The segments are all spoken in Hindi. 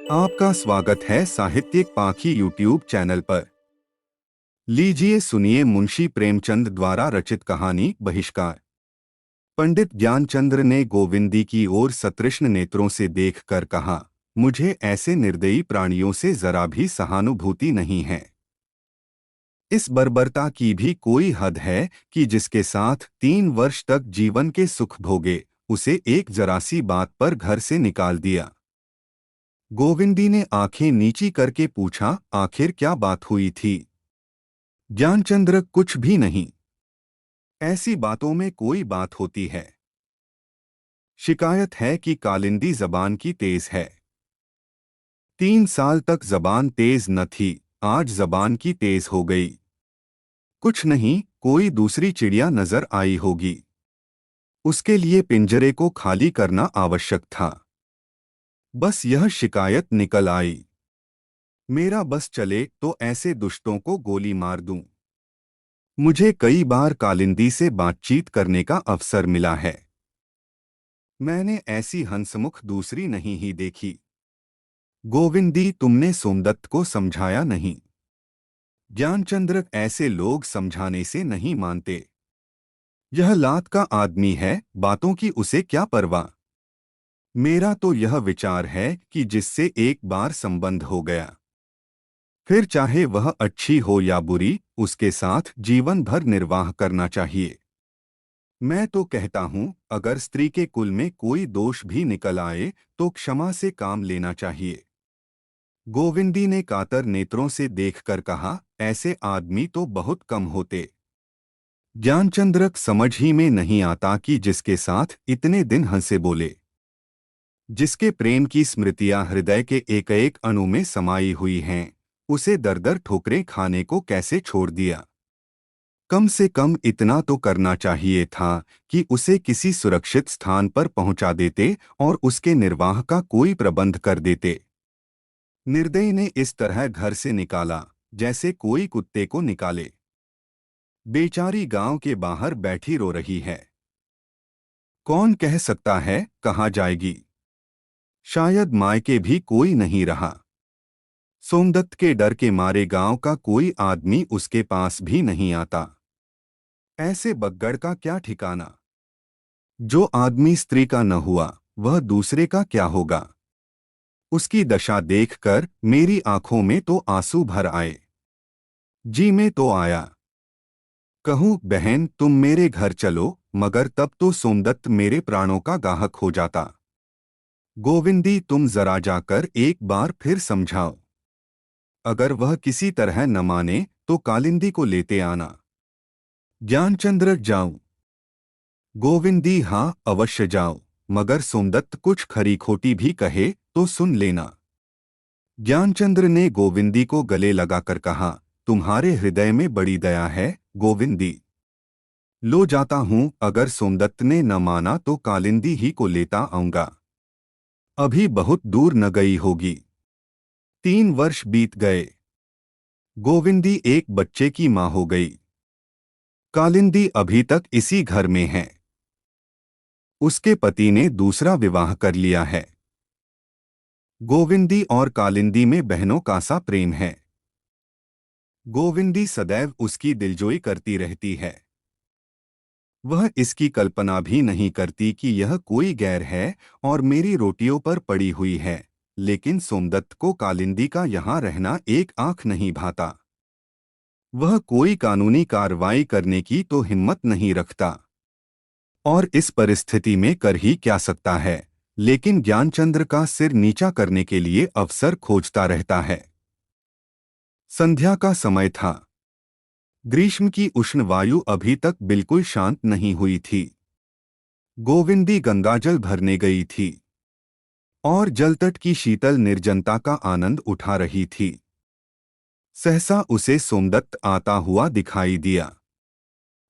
आपका स्वागत है साहित्यिक पाखी यूट्यूब चैनल पर। लीजिए सुनिए मुंशी प्रेमचंद द्वारा रचित कहानी बहिष्कार। पंडित ज्ञानचंद्र ने गोविंदी की ओर सतृष्ण नेत्रों से देखकर कहा, मुझे ऐसे निर्दयी प्राणियों से जरा भी सहानुभूति नहीं है। इस बर्बरता की भी कोई हद है कि जिसके साथ 3 वर्ष तक जीवन के सुख भोगे, उसे एक जरासी बात पर घर से निकाल दिया। गोविंदी ने आंखें नीची करके पूछा, आखिर क्या बात हुई थी? ज्ञानचंद्र, कुछ भी नहीं। ऐसी बातों में कोई बात होती है। शिकायत है कि कालिंदी जबान की तेज है। 3 साल तक जबान तेज न थी, आज जबान की तेज हो गई। कुछ नहीं, कोई दूसरी चिड़िया नजर आई होगी। उसके लिए पिंजरे को खाली करना आवश्यक था। बस यह शिकायत निकल आई। मेरा बस चले तो ऐसे दुष्टों को गोली मार दूं। मुझे कई बार कालिंदी से बातचीत करने का अवसर मिला है। मैंने ऐसी हंसमुख दूसरी नहीं ही देखी। गोविंदी, तुमने सोमदत्त को समझाया नहीं? ज्ञानचंद्र, ऐसे लोग समझाने से नहीं मानते। यह लात का आदमी है, बातों की उसे क्या परवाह। मेरा तो यह विचार है कि जिससे एक बार संबंध हो गया, फिर चाहे वह अच्छी हो या बुरी, उसके साथ जीवन भर निर्वाह करना चाहिए। मैं तो कहता हूं, अगर स्त्री के कुल में कोई दोष भी निकल आए तो क्षमा से काम लेना चाहिए। गोविंदी ने कातर नेत्रों से देखकर कहा, ऐसे आदमी तो बहुत कम होते। ज्ञानचंद्र, समझ ही में नहीं आता कि जिसके साथ इतने दिन हंसे बोले, जिसके प्रेम की स्मृतियां हृदय के एक एक अणु में समाई हुई हैं, उसे दर दर ठोकरें खाने को कैसे छोड़ दिया। कम से कम इतना तो करना चाहिए था कि उसे किसी सुरक्षित स्थान पर पहुंचा देते और उसके निर्वाह का कोई प्रबंध कर देते। निर्दयी ने इस तरह घर से निकाला जैसे कोई कुत्ते को निकाले। बेचारी गांव के बाहर बैठी रो रही है। कौन कह सकता है कहाँ जाएगी? शायद मायके भी कोई नहीं रहा। सोमदत्त के डर के मारे गांव का कोई आदमी उसके पास भी नहीं आता। ऐसे बग्गड़ का क्या ठिकाना। जो आदमी स्त्री का न हुआ, वह दूसरे का क्या होगा। उसकी दशा देखकर मेरी आंखों में तो आंसू भर आए, जी में तो आया। कहूँ, बहन तुम मेरे घर चलो, मगर तब तो सोमदत्त मेरे प्राणों का गाहक हो जाता। गोविंदी, तुम जरा जाकर एक बार फिर समझाओ। अगर वह किसी तरह न माने तो कालिंदी को लेते आना। ज्ञानचंद्र, जाऊं? गोविंदी, हाँ अवश्य जाओ, मगर सोमदत्त कुछ खरी खोटी भी कहे तो सुन लेना। ज्ञानचंद्र ने गोविंदी को गले लगाकर कहा, तुम्हारे हृदय में बड़ी दया है गोविंदी। लो जाता हूँ, अगर सोमदत्त ने न माना तो कालिंदी ही को लेता आऊंगा। अभी बहुत दूर न गई होगी। 3 वर्ष बीत गए। गोविंदी एक बच्चे की माँ हो गई। कालिंदी अभी तक इसी घर में है। उसके पति ने दूसरा विवाह कर लिया है। गोविंदी और कालिंदी में बहनों का सा प्रेम है। गोविंदी सदैव उसकी दिलजोई करती रहती है। वह इसकी कल्पना भी नहीं करती कि यह कोई गैर है और मेरी रोटियों पर पड़ी हुई है, लेकिन सोमदत्त को कालिंदी का यहाँ रहना एक आंख नहीं भाता। वह कोई कानूनी कार्रवाई करने की तो हिम्मत नहीं रखता और इस परिस्थिति में कर ही क्या सकता है, लेकिन ज्ञानचंद्र का सिर नीचा करने के लिए अवसर खोजता रहता है। संध्या का समय था। ग्रीष्म की उष्ण वायु अभी तक बिल्कुल शांत नहीं हुई थी। गोविंदी गंगाजल भरने गई थी और जलतट की शीतल निर्जनता का आनंद उठा रही थी। सहसा उसे सोमदत्त आता हुआ दिखाई दिया।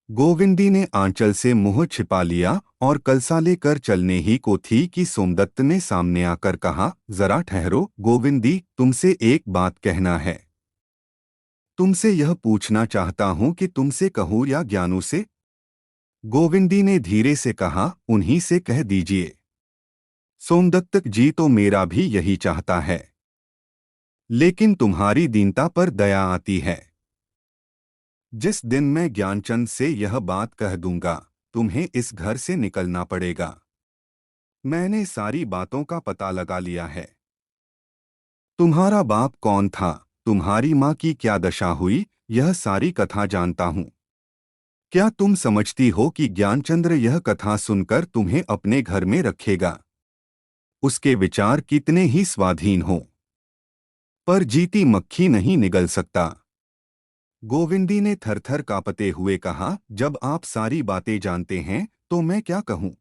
गोविंदी ने आंचल से मुंह छिपा लिया और कलसा लेकर चलने ही को थी कि सोमदत्त ने सामने आकर कहा, जरा ठहरो गोविंदी, तुमसे एक बात कहना है। तुमसे यह पूछना चाहता हूं कि तुमसे कहूं या ज्ञानू से? गोविंदी ने धीरे से कहा, उन्हीं से कह दीजिए। सोमदत्त जी, तो मेरा भी यही चाहता है। लेकिन तुम्हारी दीनता पर दया आती है। जिस दिन मैं ज्ञानचंद से यह बात कह दूंगा, तुम्हें इस घर से निकलना पड़ेगा। मैंने सारी बातों का पता लगा लिया है। तुम्हारा बाप कौन था, तुम्हारी माँ की क्या दशा हुई, यह सारी कथा जानता हूँ। क्या तुम समझती हो कि ज्ञानचंद्र यह कथा सुनकर तुम्हें अपने घर में रखेगा? उसके विचार कितने ही स्वाधीन हों, पर जीती मक्खी नहीं निगल सकता। गोविंदी ने थरथर कांपते हुए कहा, जब आप सारी बातें जानते हैं तो मैं क्या कहूँ?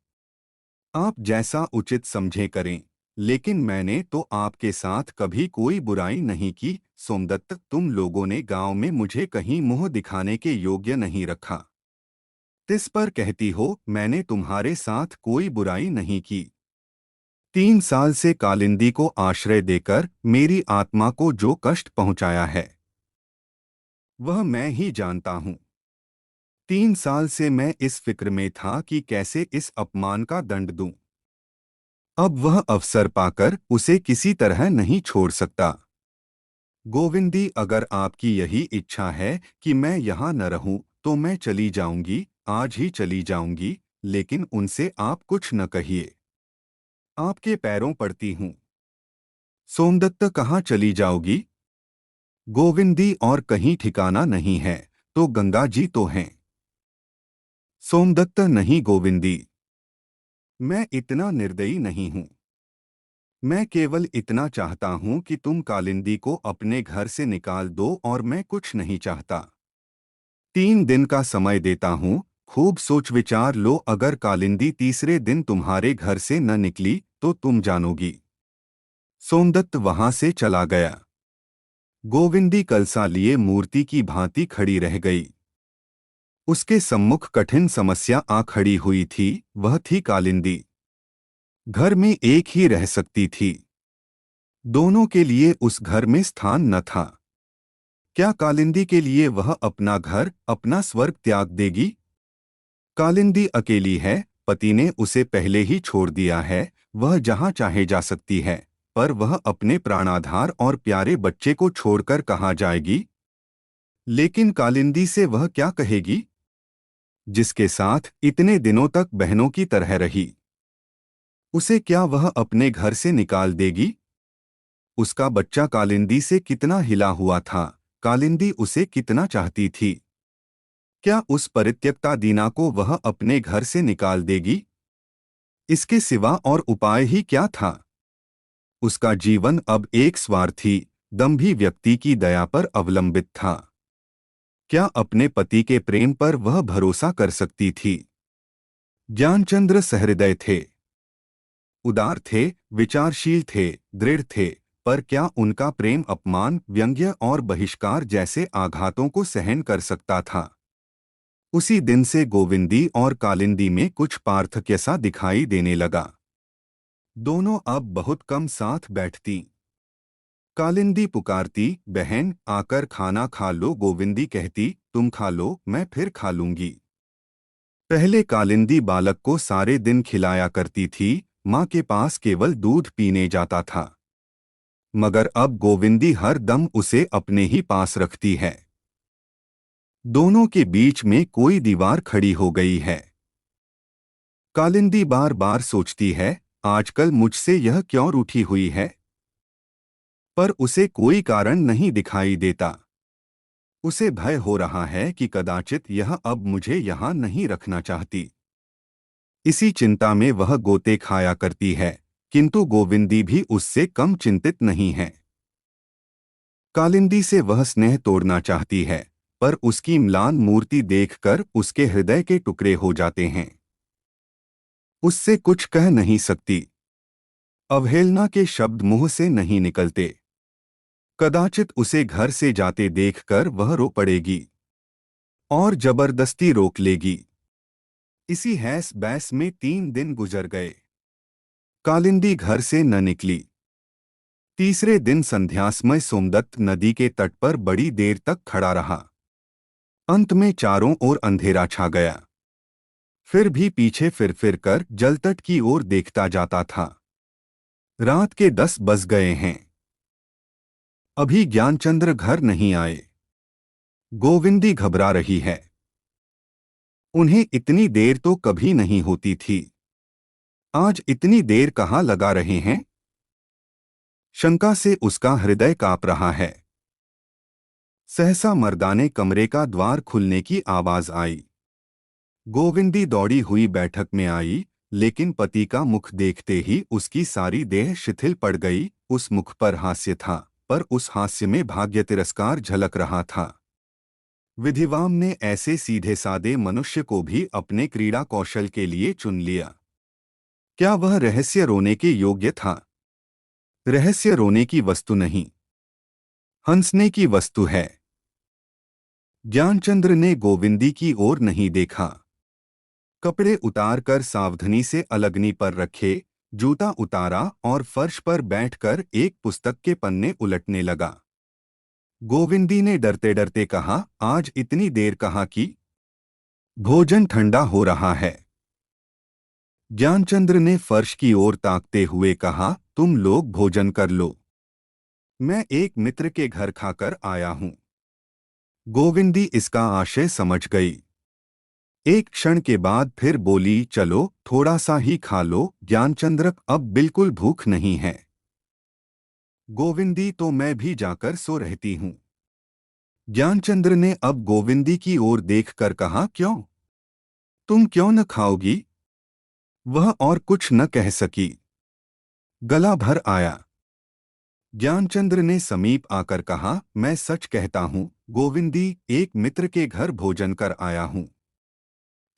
आप जैसा उचित समझे करें, लेकिन मैंने तो आपके साथ कभी कोई बुराई नहीं की। सोमदत्त, तुम लोगों ने गांव में मुझे कहीं मुंह दिखाने के योग्य नहीं रखा। तिस पर कहती हो मैंने तुम्हारे साथ कोई बुराई नहीं की। 3 साल से कालिंदी को आश्रय देकर मेरी आत्मा को जो कष्ट पहुंचाया है वह मैं ही जानता हूं। 3 साल से मैं इस फिक्र में था कि कैसे इस अपमान का दंड दूं। अब वह अवसर पाकर उसे किसी तरह नहीं छोड़ सकता। गोविंदी, अगर आपकी यही इच्छा है कि मैं यहाँ न रहूं तो मैं चली जाऊंगी, आज ही चली जाऊंगी, लेकिन उनसे आप कुछ न कहिए। आपके पैरों पड़ती हूँ। सोमदत्त, कहाँ चली जाओगी? गोविंदी, और कहीं ठिकाना नहीं है, तो गंगा जी तो हैं। सोमदत्त, नहीं गोविंदी, मैं इतना निर्दयी नहीं हूँ। मैं केवल इतना चाहता हूँ कि तुम कालिंदी को अपने घर से निकाल दो, और मैं कुछ नहीं चाहता। 3 दिन का समय देता हूँ, खूब सोच विचार लो। अगर कालिंदी तीसरे दिन तुम्हारे घर से न निकली तो तुम जानोगी। सोमदत्त वहां से चला गया। गोविंदी कलसा लिए मूर्ति की भांति खड़ी रह गई। उसके सम्मुख कठिन समस्या आ खड़ी हुई थी, वह थी कालिंदी। घर में एक ही रह सकती थी, दोनों के लिए उस घर में स्थान न था। क्या कालिंदी के लिए वह अपना घर, अपना स्वर्ग त्याग देगी? कालिंदी अकेली है, पति ने उसे पहले ही छोड़ दिया है, वह जहां चाहे जा सकती है, पर वह अपने प्राणाधार और प्यारे बच्चे को छोड़कर कहाँ जाएगी? लेकिन कालिंदी से वह क्या कहेगी, जिसके साथ इतने दिनों तक बहनों की तरह रही? उसे क्या वह अपने घर से निकाल देगी? उसका बच्चा कालिंदी से कितना हिला हुआ था, कालिंदी उसे कितना चाहती थी। क्या उस परित्यक्ता दीना को वह अपने घर से निकाल देगी? इसके सिवा और उपाय ही क्या था? उसका जीवन अब एक स्वार्थी, दंभी व्यक्ति की दया पर अवलंबित था। क्या अपने पति के प्रेम पर वह भरोसा कर सकती थी? ज्ञानचंद्र सहृदय थे, उदार थे, विचारशील थे, दृढ़ थे, पर क्या उनका प्रेम अपमान, व्यंग्य और बहिष्कार जैसे आघातों को सहन कर सकता था? उसी दिन से गोविंदी और कालिंदी में कुछ पार्थक्य सा दिखाई देने लगा। दोनों अब बहुत कम साथ बैठती। कालिंदी पुकारती, बहन आकर खाना खा लो। गोविंदी कहती, तुम खा लो, मैं फिर खा लूंगी। पहले कालिंदी बालक को सारे दिन खिलाया करती थी, माँ के पास केवल दूध पीने जाता था। मगर अब गोविंदी हर दम उसे अपने ही पास रखती है। दोनों के बीच में कोई दीवार खड़ी हो गई है। कालिंदी बार बार सोचती है, आजकल मुझसे यह क्यों रूठी हुई है? पर उसे कोई कारण नहीं दिखाई देता। उसे भय हो रहा है कि कदाचित यह अब मुझे यहाँ नहीं रखना चाहती। इसी चिंता में वह गोते खाया करती है, किंतु गोविंदी भी उससे कम चिंतित नहीं है। कालिंदी से वह स्नेह तोड़ना चाहती है, पर उसकी म्लान मूर्ति देखकर उसके हृदय के टुकड़े हो जाते हैं। उससे कुछ कह नहीं सकती। अवहेलना के शब्द मुंह से नहीं निकलते। कदाचित उसे घर से जाते देखकर वह रो पड़ेगी और जबरदस्ती रोक लेगी। इसी हैस बैस में 3 दिन गुजर गए। कालिंदी घर से न निकली। तीसरे दिन संध्यासमय सोमदत्त नदी के तट पर बड़ी देर तक खड़ा रहा। अंत में चारों ओर अंधेरा छा गया। फिर भी पीछे फिर कर जलतट की ओर देखता जाता था। रात के 10 बज गए हैं। अभी ज्ञानचंद्र घर नहीं आए। गोविंदी घबरा रही है। उन्हें इतनी देर तो कभी नहीं होती थी। आज इतनी देर कहाँ लगा रहे हैं? शंका से उसका हृदय कांप रहा है। सहसा मर्दाने कमरे का द्वार खुलने की आवाज आई। गोविंदी दौड़ी हुई बैठक में आई, लेकिन पति का मुख देखते ही उसकी सारी देह शिथिल पड़ गई। उस मुख पर हास्य था, पर उस हास्य में भाग्य तिरस्कार झलक रहा था। विधिवाम ने ऐसे सीधे सादे मनुष्य को भी अपने क्रीड़ा कौशल के लिए चुन लिया। क्या वह रहस्य रोने के योग्य था? रहस्य रोने की वस्तु नहीं, हंसने की वस्तु है। ज्ञानचंद्र ने गोविंदी की ओर नहीं देखा। कपड़े उतारकर सावधानी से अलगनी पर रखे, जूता उतारा और फर्श पर बैठकर एक पुस्तक के पन्ने उलटने लगा। गोविंदी ने डरते डरते कहा, आज इतनी देर कहाँ की? भोजन ठंडा हो रहा है। ज्ञानचंद्र ने फर्श की ओर ताकते हुए कहा, तुम लोग भोजन कर लो, मैं एक मित्र के घर खाकर आया हूं। गोविंदी इसका आशय समझ गई। एक क्षण के बाद फिर बोली, चलो थोड़ा सा ही खा लो, ज्ञानचंद्र अब बिल्कुल भूख नहीं है। गोविंदी, तो मैं भी जाकर सो रहती हूं। ज्ञानचंद्र ने अब गोविंदी की ओर देखकर कहा, क्यों? तुम क्यों न खाओगी? वह और कुछ न कह सकी। गला भर आया। ज्ञानचंद्र ने समीप आकर कहा, मैं सच कहता हूं गोविंदी, एक मित्र के घर भोजन कर आया हूं।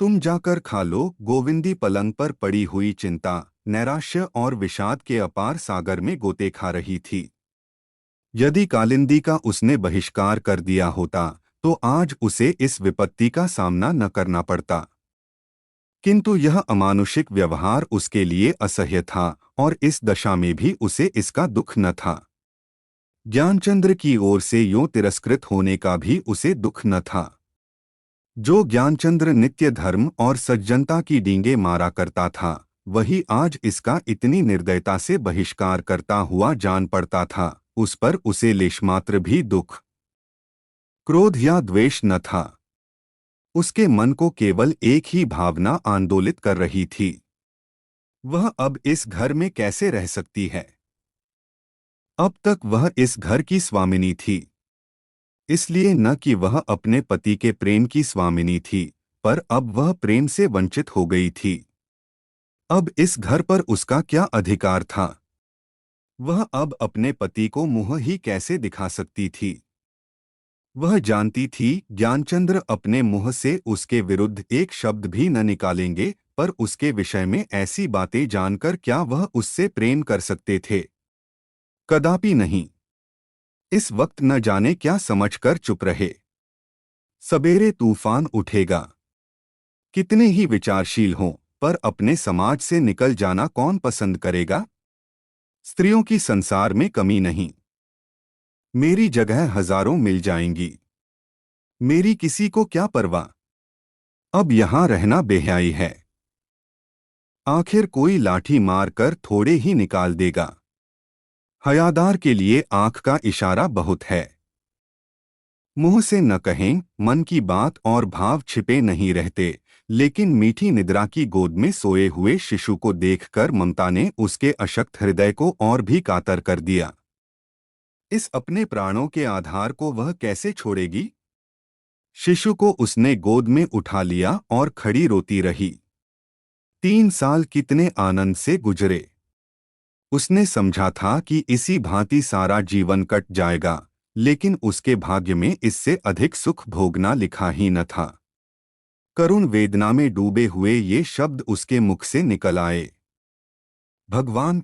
तुम जाकर खा लो। गोविंदी पलंग पर पड़ी हुई चिंता, नैराश्य और विषाद के अपार सागर में गोते खा रही थी। यदि कालिंदी का उसने बहिष्कार कर दिया होता तो आज उसे इस विपत्ति का सामना न करना पड़ता। किंतु यह अमानुषिक व्यवहार उसके लिए असह्य था और इस दशा में भी उसे इसका दुख न था। ज्ञानचंद्र की ओर से यूं तिरस्कृत होने का भी उसे दुख न था। जो ज्ञानचंद्र नित्य धर्म और सज्जनता की डींगे मारा करता था, वही आज इसका इतनी निर्दयता से बहिष्कार करता हुआ जान पड़ता था। उस पर उसे लेशमात्र भी दुख, क्रोध या द्वेष न था। उसके मन को केवल एक ही भावना आंदोलित कर रही थी। वह अब इस घर में कैसे रह सकती है? अब तक वह इस घर की स्वामिनी थी, इसलिए न कि वह अपने पति के प्रेम की स्वामिनी थी, पर अब वह प्रेम से वंचित हो गई थी। अब इस घर पर उसका क्या अधिकार था? वह अब अपने पति को मुंह ही कैसे दिखा सकती थी? वह जानती थी ज्ञानचंद्र अपने मुंह से उसके विरुद्ध एक शब्द भी न निकालेंगे, पर उसके विषय में ऐसी बातें जानकर क्या वह उससे प्रेम कर सकते थे? कदापि नहीं। इस वक्त न जाने क्या समझकर चुप रहे। सवेरे तूफान उठेगा। कितने ही विचारशील हों, पर अपने समाज से निकल जाना कौन पसंद करेगा? स्त्रियों की संसार में कमी नहीं। मेरी जगह हजारों मिल जाएंगी। मेरी किसी को क्या परवाह? अब यहां रहना बेहयाई है। आखिर कोई लाठी मारकर थोड़े ही निकाल देगा। हयादार के लिए आंख का इशारा बहुत है। मुंह से न कहें, मन की बात और भाव छिपे नहीं रहते। लेकिन मीठी निद्रा की गोद में सोए हुए शिशु को देखकर ममता ने उसके अशक्त हृदय को और भी कातर कर दिया। इस अपने प्राणों के आधार को वह कैसे छोड़ेगी? शिशु को उसने गोद में उठा लिया और खड़ी रोती रही। 3 साल कितने आनंद से गुजरे। उसने समझा था कि इसी भांति सारा जीवन कट जाएगा, लेकिन उसके भाग्य में इससे अधिक सुख भोगना लिखा ही न था। करुण वेदना में डूबे हुए ये शब्द उसके मुख से निकल आए। भगवान,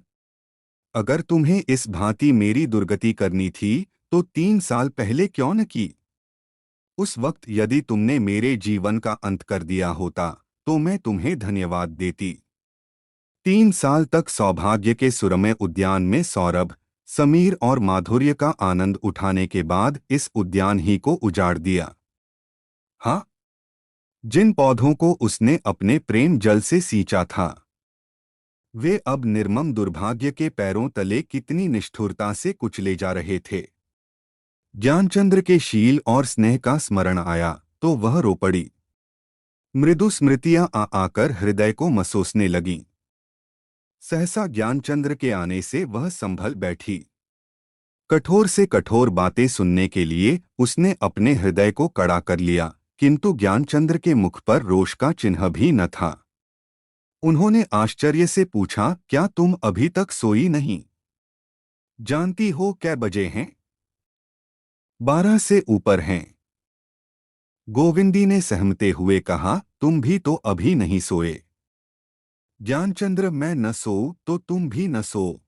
अगर तुम्हें इस भांति मेरी दुर्गति करनी थी तो 3 साल पहले क्यों न की? उस वक्त यदि तुमने मेरे जीवन का अंत कर दिया होता तो मैं तुम्हें धन्यवाद देती। 3 साल तक सौभाग्य के सुरमय उद्यान में सौरभ, समीर और माधुर्य का आनंद उठाने के बाद इस उद्यान ही को उजाड़ दिया। हाँ, जिन पौधों को उसने अपने प्रेम जल से सींचा था, वे अब निर्मम दुर्भाग्य के पैरों तले कितनी निष्ठुरता से कुचले जा रहे थे। ज्ञानचंद्र के शील और स्नेह का स्मरण आया तो वह रो पड़ी। मृदु स्मृतियां आकर हृदय को मसोसने लगीं। सहसा ज्ञानचंद्र के आने से वह संभल बैठी। कठोर से कठोर बातें सुनने के लिए उसने अपने हृदय को कड़ा कर लिया, किंतु ज्ञानचंद्र के मुख पर रोष का चिन्ह भी न था। उन्होंने आश्चर्य से पूछा, क्या तुम अभी तक सोई नहीं? जानती हो कै बजे हैं? 12 से ऊपर हैं। गोविंदी ने सहमते हुए कहा, तुम भी तो अभी नहीं सोए। ज्ञानचंद्र, मैं न सोऊं तो तुम भी न सो।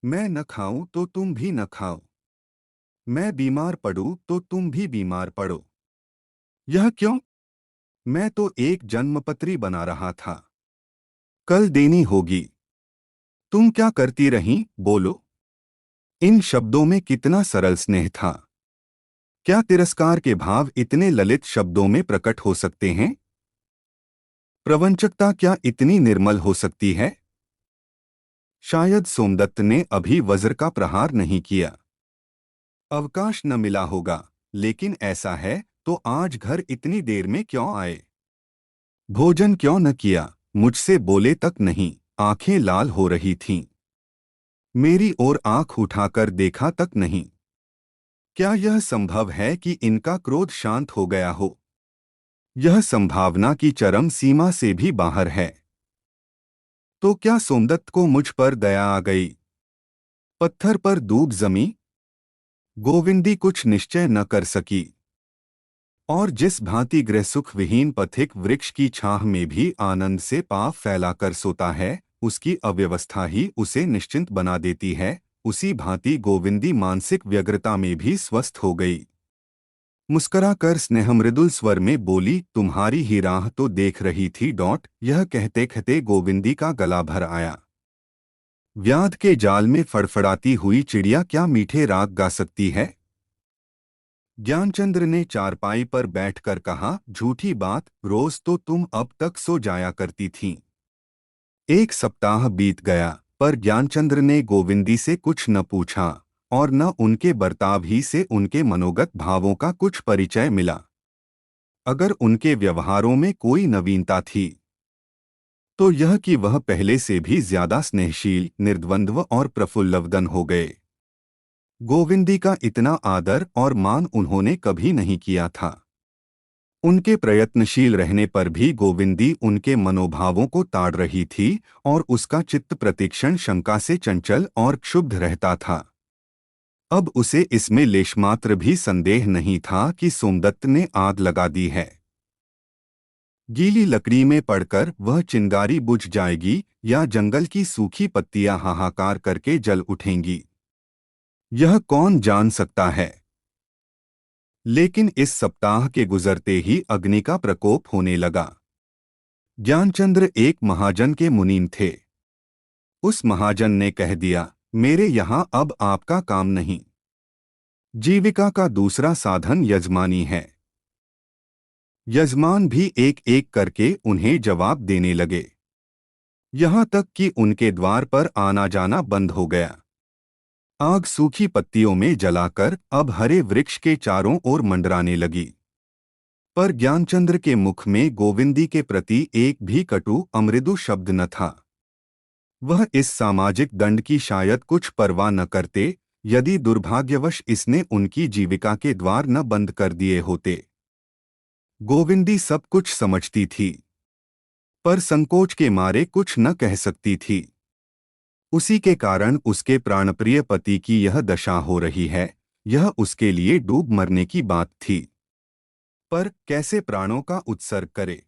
मैं न खाऊं तो तुम भी न खाओ। मैं बीमार पड़ूं तो तुम भी बीमार पड़ो। यह क्यों? मैं तो एक जन्मपत्री बना रहा था, कल देनी होगी। तुम क्या करती रहीं, बोलो। इन शब्दों में कितना सरल स्नेह था। क्या तिरस्कार के भाव इतने ललित शब्दों में प्रकट हो सकते हैं? प्रवंचकता क्या इतनी निर्मल हो सकती है? शायद सोमदत्त ने अभी वज्र का प्रहार नहीं किया। अवकाश न मिला होगा, लेकिन ऐसा है तो आज घर इतनी देर में क्यों आए? भोजन क्यों न किया? मुझसे बोले तक नहीं, आंखें लाल हो रही थीं। मेरी ओर आंख उठाकर देखा तक नहीं। क्या यह संभव है कि इनका क्रोध शांत हो गया हो? यह संभावना की चरम सीमा से भी बाहर है। तो क्या सोमदत्त को मुझ पर दया आ गई? पत्थर पर दूब जमी। गोविंदी कुछ निश्चय न कर सकी। और जिस भांति गृहसुख विहीन पथिक वृक्ष की छाह में भी आनंद से पाँव फैलाकर सोता है, उसकी अव्यवस्था ही उसे निश्चिंत बना देती है, उसी भांति गोविंदी मानसिक व्यग्रता में भी स्वस्थ हो गई। मुस्कराकर स्नेहमृदुल स्वर में बोली, तुम्हारी ही राह तो देख रही थी। यह कहते कहते गोविंदी का गला भर आया। व्याध के जाल में फड़फड़ाती हुई चिड़िया क्या मीठे राग गा सकती है? ज्ञानचंद्र ने चारपाई पर बैठकर कहा, झूठी बात, रोज तो तुम अब तक सो जाया करती थीं। एक सप्ताह बीत गया, पर ज्ञानचंद्र ने गोविंदी से कुछ न पूछा और न उनके बर्ताव ही से उनके मनोगत भावों का कुछ परिचय मिला। अगर उनके व्यवहारों में कोई नवीनता थी तो यह कि वह पहले से भी ज्यादा स्नेहशील, निर्द्वंद्व और प्रफुल्लवदन हो गए। गोविंदी का इतना आदर और मान उन्होंने कभी नहीं किया था। उनके प्रयत्नशील रहने पर भी गोविंदी उनके मनोभावों को ताड़ रही थी और उसका चित्त प्रतिक्षण शंका से चंचल और क्षुब्ध रहता था। अब उसे इसमें लेशमात्र भी संदेह नहीं था कि सोमदत्त ने आग लगा दी है। गीली लकड़ी में पड़कर वह चिंगारी बुझ जाएगी या जंगल की सूखी पत्तियां हाहाकार करके जल उठेंगी, यह कौन जान सकता है। लेकिन इस सप्ताह के गुजरते ही अग्नि का प्रकोप होने लगा। ज्ञानचंद्र एक महाजन के मुनीम थे। उस महाजन ने कह दिया, मेरे यहाँ अब आपका काम नहीं। जीविका का दूसरा साधन यजमानी है। यजमान भी एक एक करके उन्हें जवाब देने लगे, यहाँ तक कि उनके द्वार पर आना जाना बंद हो गया। आग सूखी पत्तियों में जलाकर अब हरे वृक्ष के चारों ओर मंडराने लगी। पर ज्ञानचंद्र के मुख में गोविंदी के प्रति एक भी कटु अमृदु शब्द न था। वह इस सामाजिक दंड की शायद कुछ परवाह न करते, यदि दुर्भाग्यवश इसने उनकी जीविका के द्वार न बंद कर दिए होते। गोविंदी सब कुछ समझती थी, पर संकोच के मारे कुछ न कह सकती थी। उसी के कारण उसके प्राणप्रिय पति की यह दशा हो रही है, यह उसके लिए डूब मरने की बात थी। पर कैसे प्राणों का उत्सर्ग करे,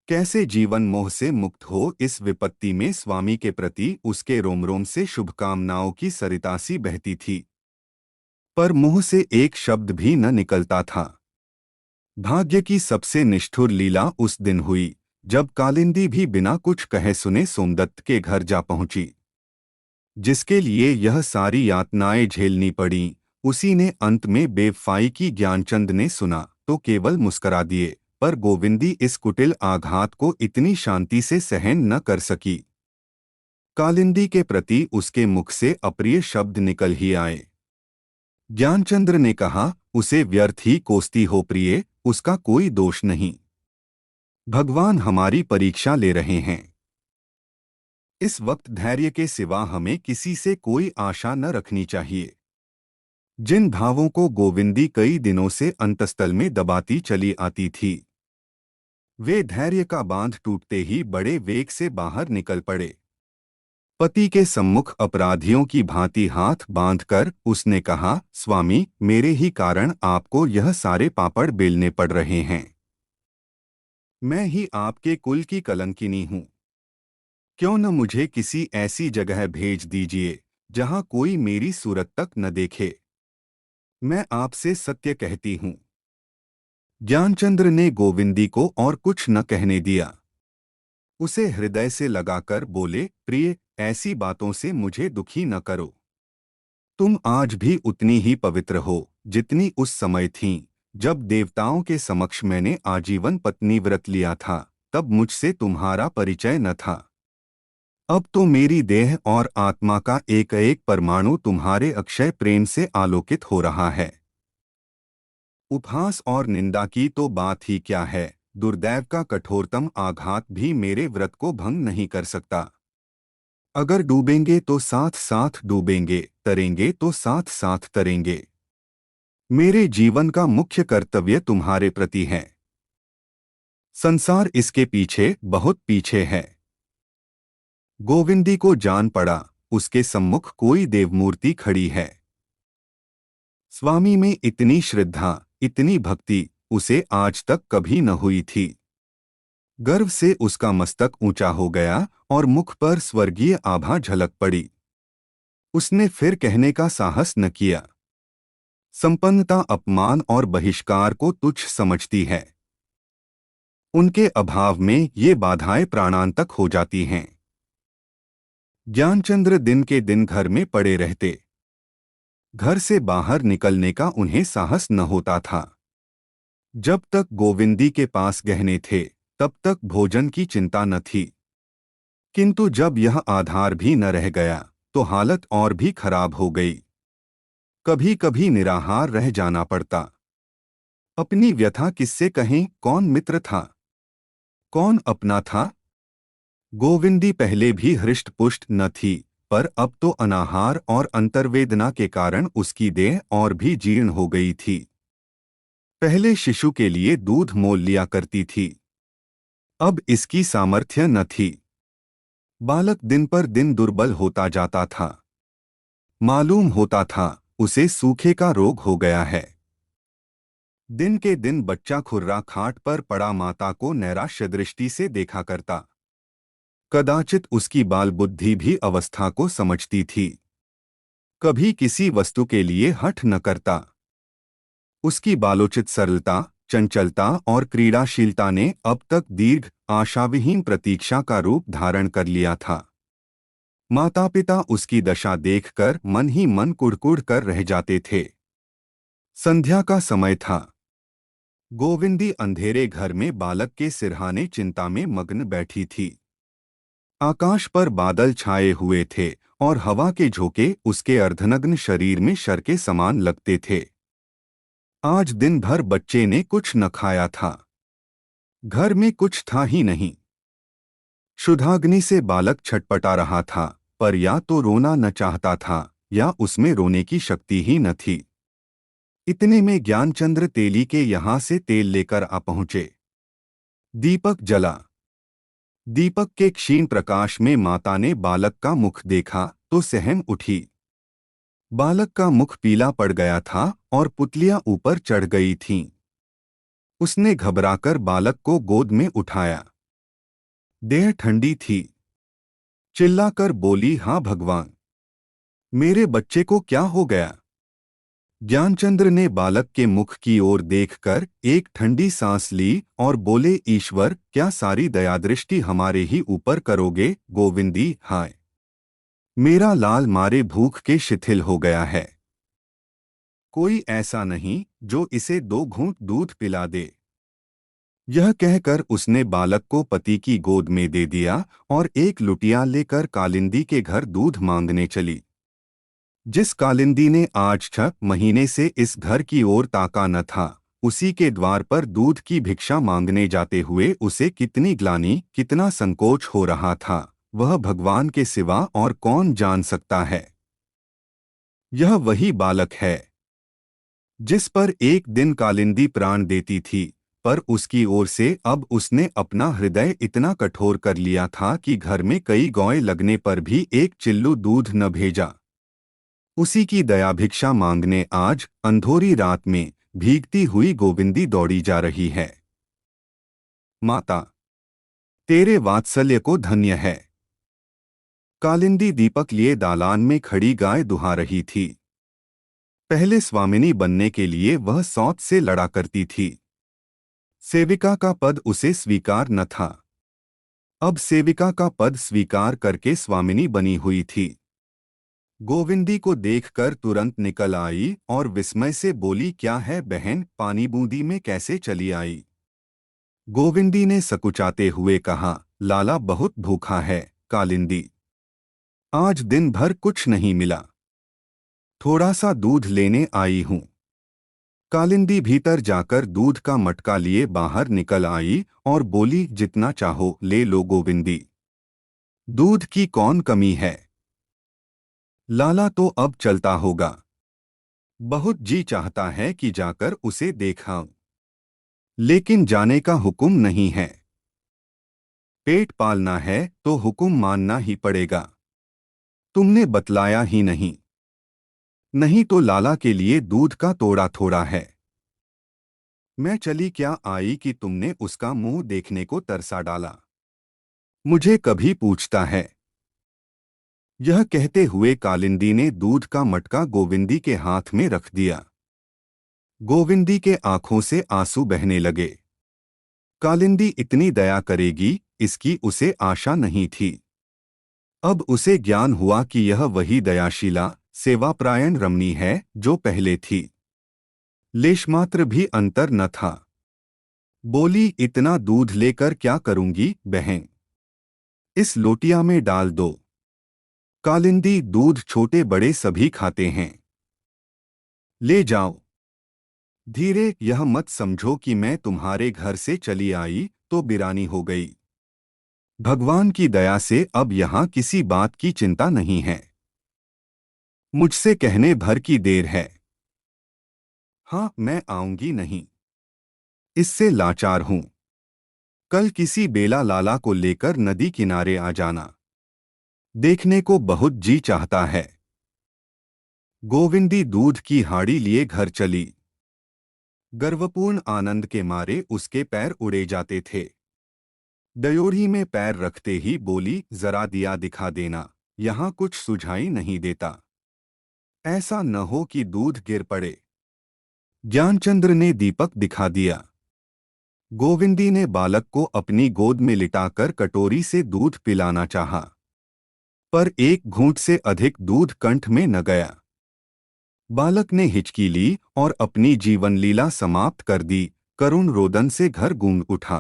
कैसे जीवन मोह से मुक्त हो, इस विपत्ति में स्वामी के प्रति उसके रोम रोम से शुभकामनाओं की सरितासी बहती थी, पर मुंह से एक शब्द भी न निकलता था। भाग्य की सबसे निष्ठुर लीला उस दिन हुई जब कालिंदी भी बिना कुछ कहे सुने सोमदत्त के घर जा पहुंची। जिसके लिए यह सारी यातनाएं झेलनी पड़ीं, उसी ने अंत में बेवफाई की। ज्ञानचंद ने सुना तो केवल मुस्करा दिए, पर गोविंदी इस कुटिल आघात को इतनी शांति से सहन न कर सकी। कालिंदी के प्रति उसके मुख से अप्रिय शब्द निकल ही आए। ज्ञानचंद्र ने कहा, उसे व्यर्थ ही कोसती हो प्रिय, उसका कोई दोष नहीं। भगवान हमारी परीक्षा ले रहे हैं। इस वक्त धैर्य के सिवा हमें किसी से कोई आशा न रखनी चाहिए। जिन भावों को गोविंदी कई दिनों से अंतस्तल में दबाती चली आती थी, वे धैर्य का बांध टूटते ही बड़े वेग से बाहर निकल पड़े। पति के सम्मुख अपराधियों की भांति हाथ बांधकर उसने कहा, स्वामी, मेरे ही कारण आपको यह सारे पापड़ बेलने पड़ रहे हैं। मैं ही आपके कुल की कलंकिनी हूँ। क्यों न मुझे किसी ऐसी जगह भेज दीजिए जहाँ कोई मेरी सूरत तक न देखे। मैं आपसे सत्य कहती हूँ। ज्ञानचंद्र ने गोविंदी को और कुछ न कहने दिया। उसे हृदय से लगाकर बोले, प्रिय, ऐसी बातों से मुझे दुखी न करो। तुम आज भी उतनी ही पवित्र हो जितनी उस समय थीं, जब देवताओं के समक्ष मैंने आजीवन पत्नी व्रत लिया था। तब मुझसे तुम्हारा परिचय न था। अब तो मेरी देह और आत्मा का एक एक परमाणु तुम्हारे अक्षय प्रेम से आलोकित हो रहा है। उपहास और निंदा की तो बात ही क्या है, दुर्दैव का कठोरतम आघात भी मेरे व्रत को भंग नहीं कर सकता। अगर डूबेंगे तो साथ साथ डूबेंगे, तरेंगे तो साथ साथ तरेंगे। मेरे जीवन का मुख्य कर्तव्य तुम्हारे प्रति है। संसार इसके पीछे, बहुत पीछे है। गोविंदी को जान पड़ा, उसके सम्मुख कोई देवमूर्ति खड़ी है। स्वामी में इतनी श्रद्धा, इतनी भक्ति उसे आज तक कभी न हुई थी। गर्व से उसका मस्तक ऊंचा हो गया और मुख पर स्वर्गीय आभा झलक पड़ी। उसने फिर कहने का साहस न किया। संपन्नता अपमान और बहिष्कार को तुच्छ समझती है। उनके अभाव में ये बाधाएं प्राणांतक हो जाती हैं। ज्ञानचंद्र दिन के दिन घर में पड़े रहते। घर से बाहर निकलने का उन्हें साहस न होता था। जब तक गोविंदी के पास गहने थे, तब तक भोजन की चिंता न थी। किंतु जब यह आधार भी न रह गया, तो हालत और भी खराब हो गई। कभी कभी निराहार रह जाना पड़ता। अपनी व्यथा किससे कहें, कौन मित्र था, कौन अपना था। गोविंदी पहले भी हृष्टपुष्ट न थी, पर अब तो अनाहार और अंतर्वेदना के कारण उसकी देह और भी जीर्ण हो गई थी। पहले शिशु के लिए दूध मोल लिया करती थी, अब इसकी सामर्थ्य न थी। बालक दिन पर दिन दुर्बल होता जाता था। मालूम होता था उसे सूखे का रोग हो गया है। दिन के दिन बच्चा खुर्रा खाट पर पड़ा माता को नैराश्य दृष्टि से देखा करता। कदाचित उसकी बाल बुद्धि भी अवस्था को समझती थी। कभी किसी वस्तु के लिए हठ न करता। उसकी बालोचित सरलता, चंचलता और क्रीड़ाशीलता ने अब तक दीर्घ, आशाविहीन प्रतीक्षा का रूप धारण कर लिया था। माता पिता उसकी दशा देखकर मन ही मन कुढ़कुढ़ कर रह जाते थे। संध्या का समय था। गोविंदी अंधेरे घर में बालक के सिरहाने चिंता में मग्न बैठी थी। आकाश पर बादल छाए हुए थे और हवा के झोंके उसके अर्धनग्न शरीर में शर के समान लगते थे। आज दिन भर बच्चे ने कुछ न खाया था। घर में कुछ था ही नहीं। क्षुधाग्नि से बालक छटपटा रहा था, पर या तो रोना न चाहता था या उसमें रोने की शक्ति ही न थी। इतने में ज्ञानचंद्र तेली के यहाँ से तेल लेकर आ पहुँचे। दीपक जला। दीपक के क्षीण प्रकाश में माता ने बालक का मुख देखा तो सहम उठी। बालक का मुख पीला पड़ गया था और पुतलियां ऊपर चढ़ गई थीं। उसने घबराकर बालक को गोद में उठाया। देह ठंडी थी। चिल्लाकर बोली, हाँ भगवान, मेरे बच्चे को क्या हो गया। ज्ञानचंद्र ने बालक के मुख की ओर देखकर एक ठंडी सांस ली और बोले, ईश्वर, क्या सारी दयादृष्टि हमारे ही ऊपर करोगे। गोविंदी, हाय, मेरा लाल मारे भूख के शिथिल हो गया है। कोई ऐसा नहीं जो इसे 2 घूंट दूध पिला दे। यह कहकर उसने बालक को पति की गोद में दे दिया और एक लुटिया लेकर कालिंदी के घर दूध मांगने चली। जिस कालिंदी ने आज 6 महीने से इस घर की ओर ताका न था, उसी के द्वार पर दूध की भिक्षा मांगने जाते हुए उसे कितनी ग्लानि, कितना संकोच हो रहा था, वह भगवान के सिवा और कौन जान सकता है। यह वही बालक है जिस पर एक दिन कालिंदी प्राण देती थी, पर उसकी ओर से अब उसने अपना हृदय इतना कठोर कर लिया था कि घर में कई गौएं लगने पर भी एक चिल्लू दूध न भेजा। उसी की दया भिक्षा मांगने आज अंधोरी रात में भीगती हुई गोविंदी दौड़ी जा रही है। माता, तेरे वात्सल्य को धन्य है। कालिंदी दीपक लिए दालान में खड़ी गाय दुहा रही थी। पहले स्वामिनी बनने के लिए वह सौत से लड़ा करती थी। सेविका का पद उसे स्वीकार न था। अब सेविका का पद स्वीकार करके स्वामिनी बनी हुई थी। गोविंदी को देखकर तुरंत निकल आई और विस्मय से बोली, क्या है बहन, पानी बूंदी में कैसे चली आई? गोविंदी ने सकुचाते हुए कहा, लाला बहुत भूखा है कालिंदी, आज दिन भर कुछ नहीं मिला, थोड़ा सा दूध लेने आई हूं। कालिंदी भीतर जाकर दूध का मटका लिए बाहर निकल आई और बोली, जितना चाहो ले लो गोविंदी, दूध की कौन कमी है। लाला तो अब चलता होगा, बहुत जी चाहता है कि जाकर उसे देखाऊं, लेकिन जाने का हुक्म नहीं है। पेट पालना है तो हुक्म मानना ही पड़ेगा। तुमने बतलाया ही नहीं, नहीं तो लाला के लिए दूध का तोड़ा थोड़ा है। मैं चली क्या आई कि तुमने उसका मुंह देखने को तरसा डाला। मुझे कभी पूछता है। यह कहते हुए कालिंदी ने दूध का मटका गोविंदी के हाथ में रख दिया। गोविंदी के आंखों से आंसू बहने लगे। कालिंदी इतनी दया करेगी, इसकी उसे आशा नहीं थी। अब उसे ज्ञान हुआ कि यह वही दयाशीला, सेवापरायण रमणी है जो पहले थी। लेशमात्र भी अंतर न था। बोली, इतना दूध लेकर क्या करूंगी बहन, इस लोटिया में डाल दो। कालिंदी, दूध छोटे बड़े सभी खाते हैं, ले जाओ। धीरे, यह मत समझो कि मैं तुम्हारे घर से चली आई तो बिरानी हो गई। भगवान की दया से अब यहाँ किसी बात की चिंता नहीं है। मुझसे कहने भर की देर है। हाँ, मैं आऊंगी नहीं, इससे लाचार हूं। कल किसी बेला लाला को लेकर नदी किनारे आ जाना, देखने को बहुत जी चाहता है। गोविंदी दूध की हाड़ी लिए घर चली। गर्वपूर्ण आनंद के मारे उसके पैर उड़े जाते थे। दयोढ़ी में पैर रखते ही बोली, जरा दिया दिखा देना, यहाँ कुछ सुझाई नहीं देता। ऐसा न हो कि दूध गिर पड़े। ज्ञानचंद्र ने दीपक दिखा दिया। गोविंदी ने बालक को अपनी गोद में लिटाकर कटोरी से दूध पिलाना चाहा, पर एक घूंट से अधिक दूध कंठ में न गया। बालक ने हिचकी ली और अपनी जीवन लीला समाप्त कर दी। करुण रोदन से घर गूंज उठा।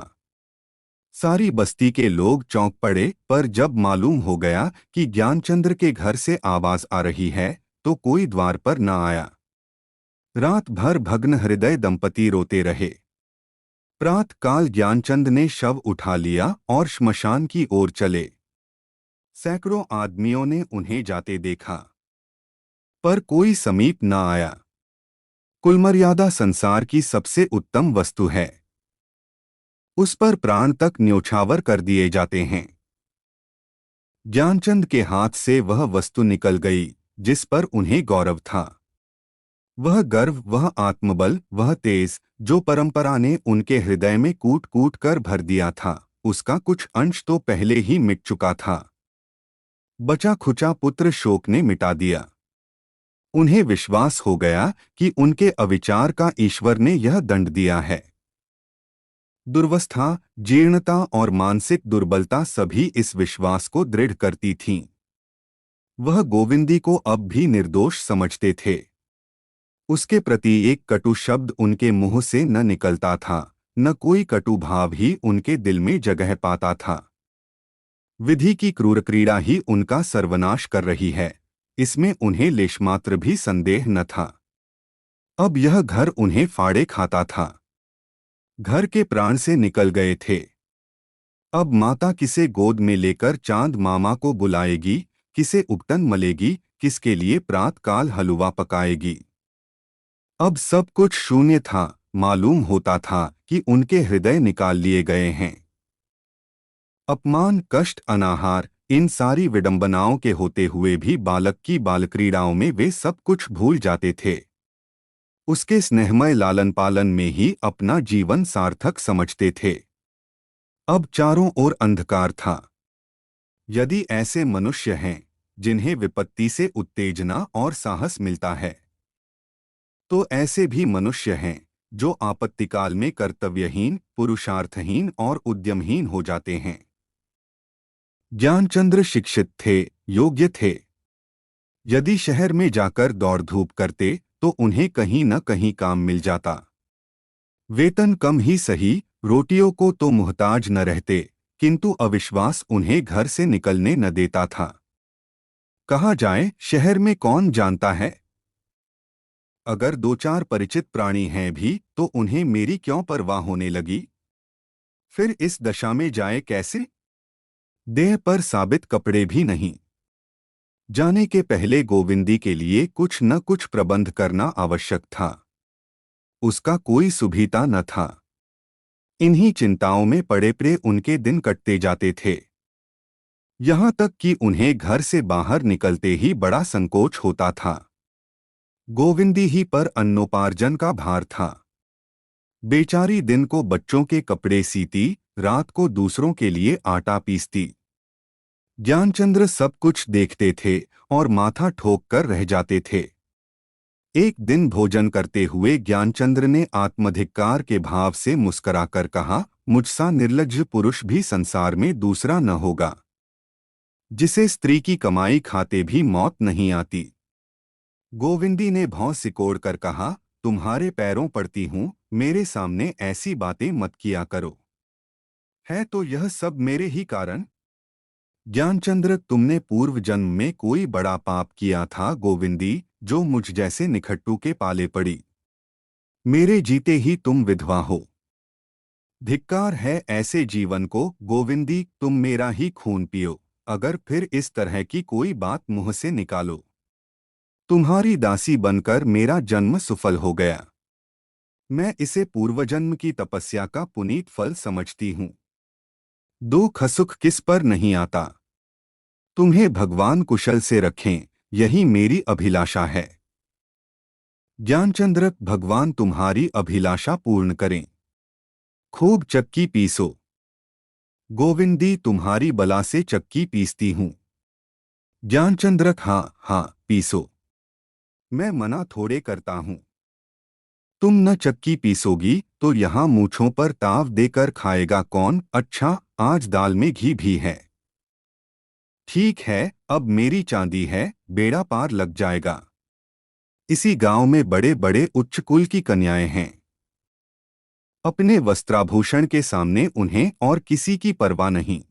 सारी बस्ती के लोग चौंक पड़े, पर जब मालूम हो गया कि ज्ञानचंद्र के घर से आवाज आ रही है, तो कोई द्वार पर न आया। रात भर भग्न हृदय दंपति रोते रहे। प्रातःकाल ज्ञानचंद ने शव उठा लिया और श्मशान की ओर चले। सैकड़ों आदमियों ने उन्हें जाते देखा, पर कोई समीप न आया। कुलमर्यादा संसार की सबसे उत्तम वस्तु है, उस पर प्राण तक न्योछावर कर दिए जाते हैं। ज्ञानचंद के हाथ से वह वस्तु निकल गई जिस पर उन्हें गौरव था। वह गर्व, वह आत्मबल, वह तेज जो परंपरा ने उनके हृदय में कूट कूट कर भर दिया था, उसका कुछ अंश तो पहले ही मिट चुका था। बचा खुचा पुत्र शोक ने मिटा दिया। उन्हें विश्वास हो गया कि उनके अविचार का ईश्वर ने यह दंड दिया है। दुर्वस्था, जीर्णता और मानसिक दुर्बलता सभी इस विश्वास को दृढ़ करती थीं। वह गोविंदी को अब भी निर्दोष समझते थे। उसके प्रति एक कटु शब्द उनके मुंह से न निकलता था, न कोई कटु भाव ही उनके दिल में जगह पाता था। विधि की क्रूर क्रीड़ा ही उनका सर्वनाश कर रही है। इसमें उन्हें लेशमात्र भी संदेह न था। अब यह घर उन्हें फाड़े खाता था। घर के प्राण से निकल गए थे। अब माता किसे गोद में लेकर चांद मामा को बुलाएगी, किसे उपटन मलेगी, किसके लिए प्रातःकाल हलवा पकाएगी। अब सब कुछ शून्य था। मालूम होता था कि उनके हृदय निकाल लिए गए हैं। अपमान, कष्ट, अनाहार, इन सारी विडंबनाओं के होते हुए भी बालक की बालक्रीड़ाओं में वे सब कुछ भूल जाते थे। उसके स्नेहमय लालन पालन में ही अपना जीवन सार्थक समझते थे। अब चारों ओर अंधकार था। यदि ऐसे मनुष्य हैं जिन्हें विपत्ति से उत्तेजना और साहस मिलता है, तो ऐसे भी मनुष्य हैं जो आपत्तिकाल में कर्तव्यहीन, पुरुषार्थहीन और उद्यमहीन हो जाते हैं। ज्ञानचंद्र शिक्षित थे, योग्य थे। यदि शहर में जाकर दौड़ धूप करते तो उन्हें कहीं न कहीं काम मिल जाता। वेतन कम ही सही, रोटियों को तो मुहताज न रहते, किंतु अविश्वास उन्हें घर से निकलने न देता था। कहा जाए, शहर में कौन जानता है। अगर दो चार परिचित प्राणी हैं भी तो उन्हें मेरी क्यों परवाह होने लगी। फिर इस दशा में जाए कैसे। देह पर साबित कपड़े भी नहीं। जाने के पहले गोविंदी के लिए कुछ न कुछ प्रबंध करना आवश्यक था। उसका कोई सुभीता न था। इन्हीं चिंताओं में पड़े पड़े उनके दिन कटते जाते थे। यहाँ तक कि उन्हें घर से बाहर निकलते ही बड़ा संकोच होता था। गोविंदी ही पर अन्नोपार्जन का भार था। बेचारी दिन को बच्चों के कपड़े सीती, रात को दूसरों के लिए आटा पीसती। ज्ञानचंद्र सब कुछ देखते थे और माथा ठोक कर रह जाते थे। एक दिन भोजन करते हुए ज्ञानचंद्र ने आत्मधिक्कार के भाव से मुस्कुराकर कहा, मुझसा निर्लज्ज पुरुष भी संसार में दूसरा न होगा, जिसे स्त्री की कमाई खाते भी मौत नहीं आती। गोविंदी ने भौं सिकोड़ कर कहा, तुम्हारे पैरों पड़ती हूं, मेरे सामने ऐसी बातें मत किया करो। है तो यह सब मेरे ही कारण। ज्ञानचंद्र, तुमने पूर्व जन्म में कोई बड़ा पाप किया था गोविंदी, जो मुझ जैसे निखट्टू के पाले पड़ी। मेरे जीते ही तुम विधवा हो। धिक्कार है ऐसे जीवन को। गोविंदी, तुम मेरा ही खून पियो, अगर फिर इस तरह की कोई बात मुंह से निकालो। तुम्हारी दासी बनकर मेरा जन्म सफल हो गया। मैं इसे पूर्वजन्म की तपस्या का पुनीत फल समझती हूँ। दुख सुख किस पर नहीं आता। तुम्हें भगवान कुशल से रखें, यही मेरी अभिलाषा है। ज्ञानचंद्र, भगवान तुम्हारी अभिलाषा पूर्ण करें। खूब चक्की पीसो। गोविंदी, तुम्हारी बला से चक्की पीसती हूँ। ज्ञानचंद्र, हाँ हाँ पीसो, मैं मना थोड़े करता हूँ। तुम न चक्की पीसोगी तो यहाँ मूंछों पर ताव देकर खाएगा कौन। अच्छा, आज दाल में घी भी है। ठीक है, अब मेरी चांदी है, बेड़ा पार लग जाएगा। इसी गांव में बड़े बड़े उच्च कुल की कन्याएं हैं। अपने वस्त्राभूषण के सामने उन्हें और किसी की परवाह नहीं।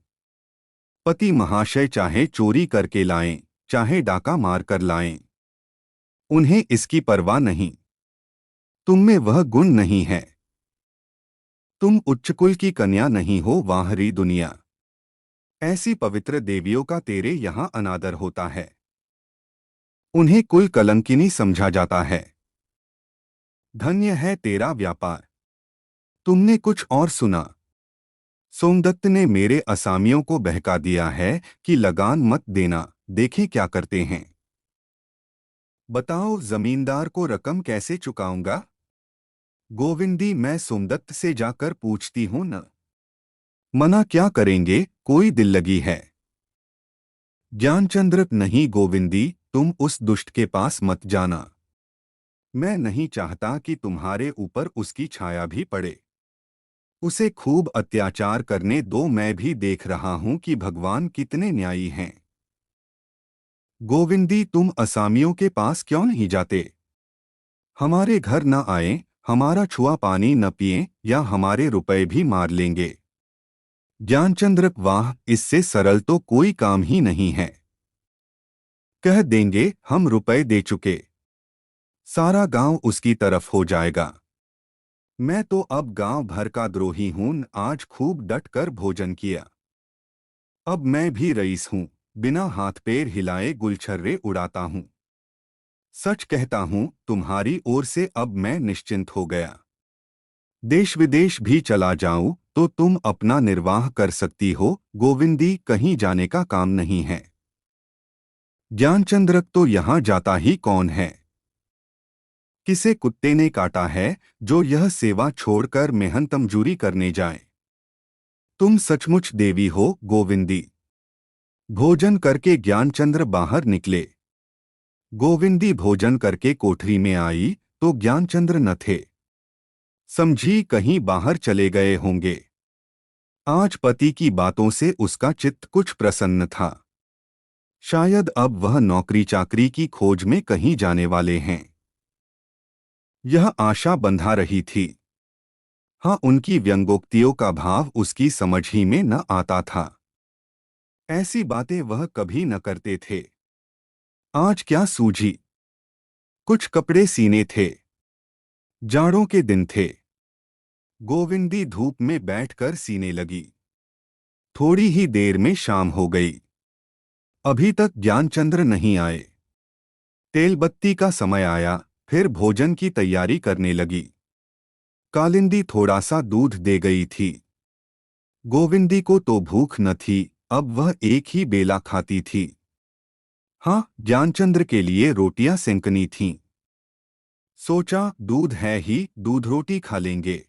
पति महाशय चाहे चोरी करके लाएं, चाहे डाका मार कर लाएं, उन्हें इसकी परवाह नहीं। तुम में वह गुण नहीं है। तुम उच्च कुल की कन्या नहीं हो। वाहरी दुनिया, ऐसी पवित्र देवियों का तेरे यहाँ अनादर होता है। उन्हें कुल कलंकिनी समझा जाता है। धन्य है तेरा व्यापार। तुमने कुछ और सुना। सोमदत्त ने मेरे असामियों को बहका दिया है कि लगान मत देना, देखें क्या करते हैं। बताओ, जमींदार को रकम कैसे चुकाऊंगा। गोविंदी, मैं सोमदत्त से जाकर पूछती हूं न। मना क्या करेंगे, कोई दिल लगी है। ज्ञानचंद्र, नहीं गोविंदी, तुम उस दुष्ट के पास मत जाना। मैं नहीं चाहता कि तुम्हारे ऊपर उसकी छाया भी पड़े। उसे खूब अत्याचार करने दो। मैं भी देख रहा हूं कि भगवान कितने न्यायी हैं। गोविंदी, तुम असामियों के पास क्यों नहीं जाते। हमारे घर न आए, हमारा छुआ पानी न पिए, या हमारे रुपए भी मार लेंगे। ज्ञानचंद्र, वाह, इससे सरल तो कोई काम ही नहीं है। कह देंगे हम रुपए दे चुके। सारा गांव उसकी तरफ हो जाएगा। मैं तो अब गांव भर का द्रोही हूं। आज खूब डट कर भोजन किया। अब मैं भी रईस हूं। बिना हाथ पैर हिलाए गुलछर्रे उड़ाता हूं। सच कहता हूं तुम्हारी ओर से अब मैं निश्चिंत हो गया। देश विदेश भी चला जाऊं तो तुम अपना निर्वाह कर सकती हो। गोविंदी, कहीं जाने का काम नहीं है। ज्ञानचंद्र तो यहां जाता ही कौन है? किसे कुत्ते ने काटा है जो यह सेवा छोड़कर मेहनत मजूरी करने जाए? तुम सचमुच देवी हो गोविंदी। भोजन करके ज्ञानचंद्र बाहर निकले। गोविंदी भोजन करके कोठरी में आई तो ज्ञानचंद्र न थे। समझी कहीं बाहर चले गए होंगे। आज पति की बातों से उसका चित्त कुछ प्रसन्न था। शायद अब वह नौकरी चाकरी की खोज में कहीं जाने वाले हैं। यह आशा बंधा रही थी। हाँ, उनकी व्यंग्योक्तियों का भाव उसकी समझ ही में न आता था। ऐसी बातें वह कभी न करते थे। आज क्या सूझी? कुछ कपड़े सीने थे। जाड़ों के दिन थे। गोविंदी धूप में बैठकर सीने लगी। थोड़ी ही देर में शाम हो गई। अभी तक ज्ञानचंद्र नहीं आए। तेलबत्ती का समय आया, फिर भोजन की तैयारी करने लगी। कालिंदी थोड़ा सा दूध दे गई थी। गोविंदी को तो भूख न थी, अब वह एक ही बेला खाती थी। हाँ, ज्ञानचंद्र के लिए रोटियां सेंकनी थीं। सोचा दूध है ही, दूध रोटी खा लेंगे।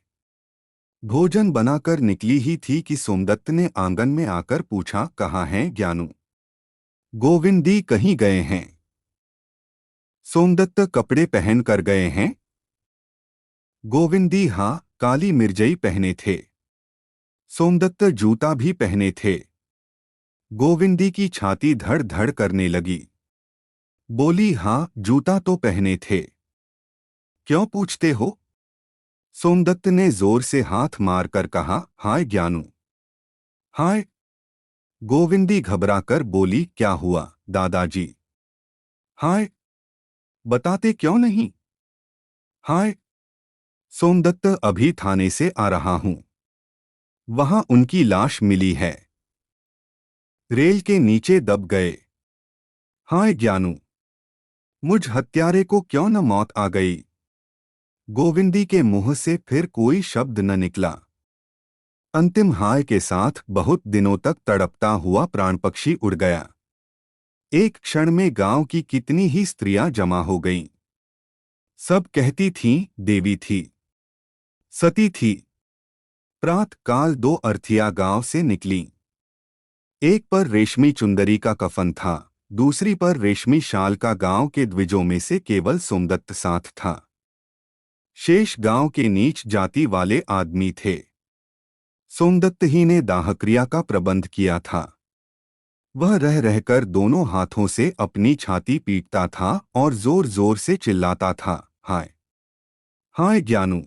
भोजन बनाकर निकली ही थी कि सोमदत्त ने आंगन में आकर पूछा, कहाँ हैं ज्ञानू? गोविंदी कहीं गए हैं। सोमदत्त कपड़े पहन कर गए हैं। गोविंदी हाँ, काली मिर्जई पहने थे। सोमदत्त जूता भी पहने थे। गोविंदी की छाती धड़ धड़ करने लगी। बोली हाँ, जूता तो पहने थे। क्यों पूछते हो? सोमदत्त ने जोर से हाथ मारकर कहा, हाय ज्ञानू। हाय। गोविंदी घबराकर बोली, क्या हुआ दादाजी? हाय। बताते क्यों नहीं? हाय। सोमदत्त अभी थाने से आ रहा हूं। वहां उनकी लाश मिली है। रेल के नीचे दब गए। हाय ज्ञानू। मुझ हत्यारे को क्यों न मौत आ गई? गोविंदी के मुंह से फिर कोई शब्द न निकला। अंतिम हाय के साथ बहुत दिनों तक तड़पता हुआ प्राण पक्षी उड़ गया। एक क्षण में गांव की कितनी ही स्त्रियां जमा हो गईं। सब कहती थीं, देवी थी, सती थी। प्रात काल दो अर्थियां गांव से निकलीं। एक पर रेशमी चुंदरी का कफन था, दूसरी पर रेशमी शाल का। गांव के द्विजों में से केवल सोमदत्त साथ था। शेष गांव के नीच जाति वाले आदमी थे। सोमदत्त ही ने दाहक्रिया का प्रबंध किया था। वह रह रहकर दोनों हाथों से अपनी छाती पीटता था और जोर जोर से चिल्लाता था, हाय हाय ज्ञानू।